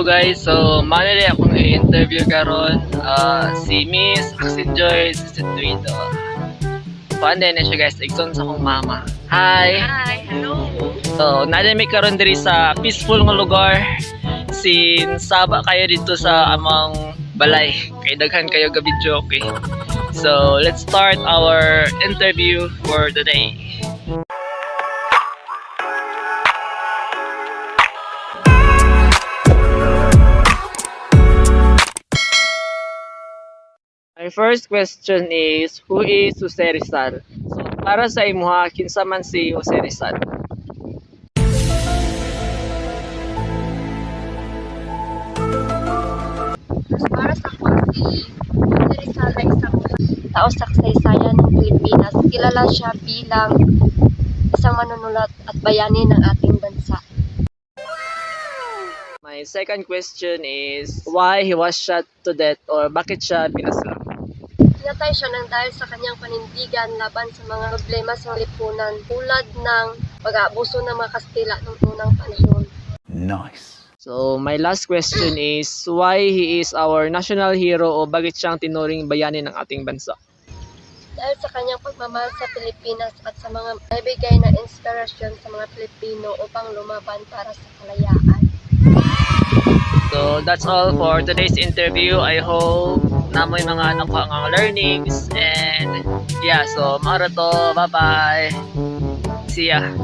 Hello guys, so manali akong i-interview karon si Miss Axel Joy Sustituido. Paano na siya guys, igsoon sa akong mama. Hi! Hi, hello. So, nalimik karon diri sa peaceful nga lugar. Saba kayo dito sa among balay. Kay daghan kayo ga video, okay? So, let's start our interview for today. My first question is, who is Jose Rizal? So, para sa imuha, kinsa man si Jose Rizal? Para sa ako, si Rizal ay isang tao sa kasaysayan ng Pilipinas. Kilala siya bilang isang manunulat at bayani ng ating bansa. My second question is, why he was shot to death or bakit siya pinaslang? Pinatay siya ng dahil sa kanyang panindigan laban sa mga problema sa lipunan tulad ng pag-aabuso ng mga Kastila noong unang panahon. Nice. So, my last question is, why he is our national hero o bakit siyang tinuring bayani ng ating bansa? Dahil sa kanyang pagmamahal sa Pilipinas at sa mga naibigay na inspirasyon sa mga Pilipino upang lumaban para sa kalayaan. So, that's all for today's interview. I hope namoy mga ano pa ang learnings and yeah, so mara to. Bye-bye. See ya.